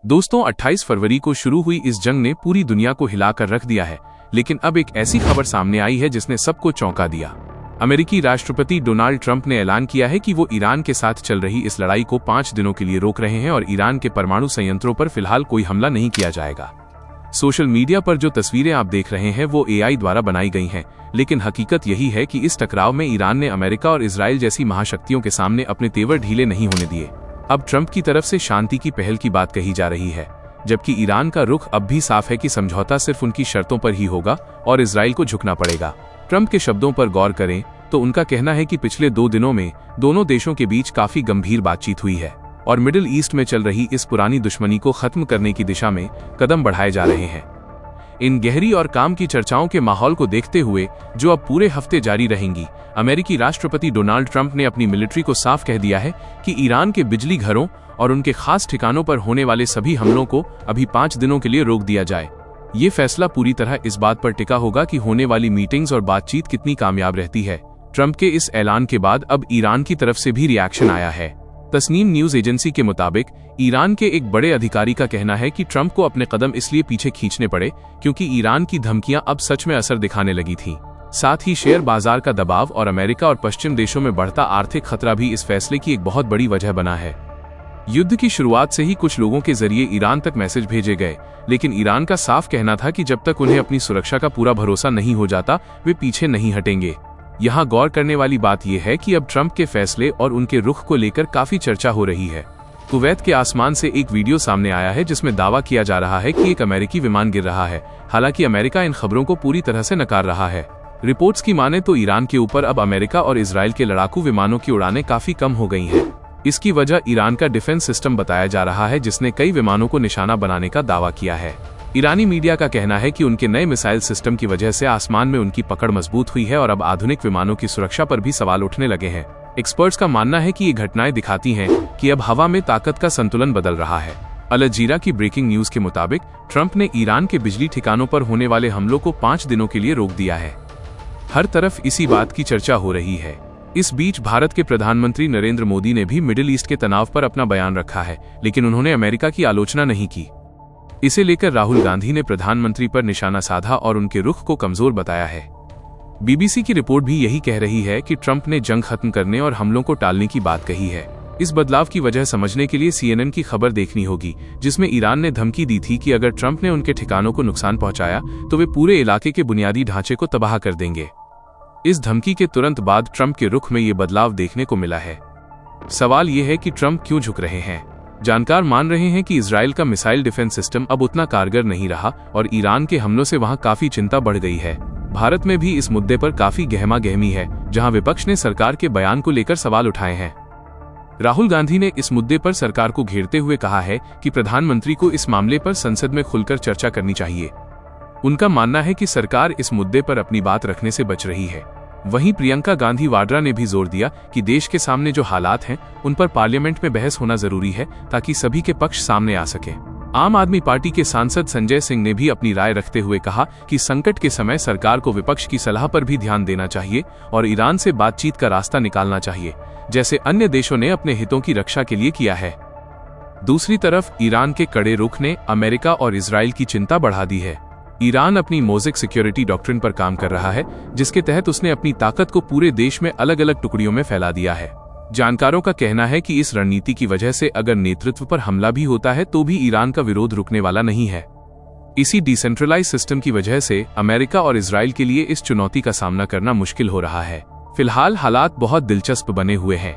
दोस्तों 28 फरवरी को शुरू हुई इस जंग ने पूरी दुनिया को हिलाकर रख दिया है, लेकिन अब एक ऐसी खबर सामने आई है जिसने सबको चौंका दिया। अमेरिकी राष्ट्रपति डोनाल्ड ट्रंप ने ऐलान किया है कि वो ईरान के साथ चल रही इस लड़ाई को 5 दिनों के लिए रोक रहे हैं और ईरान के परमाणु संयंत्रों पर फिलहाल कोई हमला नहीं किया जाएगा। सोशल मीडिया पर जो तस्वीरें आप देख रहे हैं वो AI द्वारा बनाई गई हैं, लेकिन हकीकत यही है कि इस टकराव में ईरान ने अमेरिका और इजराइल जैसी महाशक्तियों के सामने अपने तेवर ढीले नहीं होने दिए। अब ट्रंप की तरफ से शांति की पहल की बात कही जा रही है, जबकि ईरान का रुख अब भी साफ है कि समझौता सिर्फ उनकी शर्तों पर ही होगा और इजराइल को झुकना पड़ेगा। ट्रंप के शब्दों पर गौर करें तो उनका कहना है कि पिछले 2 दिनों में दोनों देशों के बीच काफी गंभीर बातचीत हुई है और मिडिल ईस्ट में चल रही इस पुरानी दुश्मनी को खत्म करने की दिशा में कदम बढ़ाए जा रहे हैं। इन गहरी और काम की चर्चाओं के माहौल को देखते हुए, जो अब पूरे हफ्ते जारी रहेंगी, अमेरिकी राष्ट्रपति डोनाल्ड ट्रंप ने अपनी मिलिट्री को साफ कह दिया है कि ईरान के बिजली घरों और उनके खास ठिकानों पर होने वाले सभी हमलों को अभी 5 दिनों के लिए रोक दिया जाए। ये फैसला पूरी तरह इस बात पर टिका होगा कि होने वाली मीटिंग्स और बातचीत कितनी कामयाब रहती है। ट्रंप के इस ऐलान के बाद अब ईरान की तरफ से भी रिएक्शन आया है। तस्नीम न्यूज एजेंसी के मुताबिक ईरान के एक बड़े अधिकारी का कहना है कि ट्रंप को अपने कदम इसलिए पीछे खींचने पड़े क्योंकि ईरान की धमकियां अब सच में असर दिखाने लगी थीं। साथ ही शेयर बाजार का दबाव और अमेरिका और पश्चिम देशों में बढ़ता आर्थिक खतरा भी इस फैसले की एक बहुत बड़ी वजह बना है। युद्ध की शुरुआत से ही कुछ लोगों के जरिए ईरान तक मैसेज भेजे गए, लेकिन ईरान का साफ कहना था कि जब तक उन्हें अपनी सुरक्षा का पूरा भरोसा नहीं हो जाता, वे पीछे नहीं हटेंगे। यहाँ गौर करने वाली बात यह है कि अब ट्रंप के फैसले और उनके रुख को लेकर काफी चर्चा हो रही है। कुवैत के आसमान से एक वीडियो सामने आया है जिसमें दावा किया जा रहा है कि एक अमेरिकी विमान गिर रहा है। हालांकि अमेरिका इन खबरों को पूरी तरह से नकार रहा है। रिपोर्ट्स की माने तो ईरान के ऊपर अब अमेरिका और इजराइल के लड़ाकू विमानों की उड़ानें काफी कम हो गई हैं। इसकी वजह ईरान का डिफेंस सिस्टम बताया जा रहा है, जिसने कई विमानों को निशाना बनाने का दावा किया है। ईरानी मीडिया का कहना है कि उनके नए मिसाइल सिस्टम की वजह से आसमान में उनकी पकड़ मजबूत हुई है और अब आधुनिक विमानों की सुरक्षा पर भी सवाल उठने लगे हैं। एक्सपर्ट्स का मानना है कि ये घटनाएं दिखाती हैं कि अब हवा में ताकत का संतुलन बदल रहा है। अल जजीरा की ब्रेकिंग न्यूज के मुताबिक ट्रंप ने ईरान के बिजली ठिकानों पर होने वाले हमलों को 5 दिनों के लिए रोक दिया है। हर तरफ इसी बात की चर्चा हो रही है। इस बीच भारत के प्रधानमंत्री नरेंद्र मोदी ने भी मिडिल ईस्ट के तनाव पर अपना बयान रखा है, लेकिन उन्होंने अमेरिका की आलोचना नहीं की। इसे लेकर राहुल गांधी ने प्रधानमंत्री पर निशाना साधा और उनके रुख को कमजोर बताया है। BBC की रिपोर्ट भी यही कह रही है कि ट्रंप ने जंग खत्म करने और हमलों को टालने की बात कही है। इस बदलाव की वजह समझने के लिए CNN की खबर देखनी होगी, जिसमें ईरान ने धमकी दी थी कि अगर ट्रंप ने उनके ठिकानों को नुकसान पहुंचाया तो वे पूरे इलाके के बुनियादी ढांचे को तबाह कर देंगे। इस धमकी के तुरंत बाद ट्रंप के रुख में ये बदलाव देखने को मिला है। सवाल ये है कि ट्रंप क्यों झुक रहे हैं। जानकार मान रहे हैं कि इजराइल का मिसाइल डिफेंस सिस्टम अब उतना कारगर नहीं रहा और ईरान के हमलों से वहां काफी चिंता बढ़ गई है। भारत में भी इस मुद्दे पर काफी गहमा गहमी है, जहां विपक्ष ने सरकार के बयान को लेकर सवाल उठाए हैं। राहुल गांधी ने इस मुद्दे पर सरकार को घेरते हुए कहा है कि प्रधानमंत्री को इस मामले पर संसद में खुलकर चर्चा करनी चाहिए। उनका मानना है कि सरकार इस मुद्दे पर अपनी बात रखने से बच रही है। वहीं प्रियंका गांधी वाड्रा ने भी जोर दिया कि देश के सामने जो हालात हैं उन पर पार्लियामेंट में बहस होना जरूरी है ताकि सभी के पक्ष सामने आ सके। आम आदमी पार्टी के सांसद संजय सिंह ने भी अपनी राय रखते हुए कहा कि संकट के समय सरकार को विपक्ष की सलाह पर भी ध्यान देना चाहिए और ईरान से बातचीत का रास्ता निकालना चाहिए, जैसे अन्य देशों ने अपने हितों की रक्षा के लिए किया है। दूसरी तरफ ईरान के कड़े रुख ने अमेरिका और इजराइल की चिंता बढ़ा दी है। ईरान अपनी मोज़ेक सिक्योरिटी डॉक्ट्रिन पर काम कर रहा है, जिसके तहत उसने अपनी ताकत को पूरे देश में अलग अलग टुकड़ियों में फैला दिया है। जानकारों का कहना है कि इस रणनीति की वजह से अगर नेतृत्व पर हमला भी होता है तो भी ईरान का विरोध रुकने वाला नहीं है। इसी डिसेंट्रलाइज सिस्टम की वजह से अमेरिका और इजराइल के लिए इस चुनौती का सामना करना मुश्किल हो रहा है। फिलहाल हालात बहुत दिलचस्प बने हुए हैं।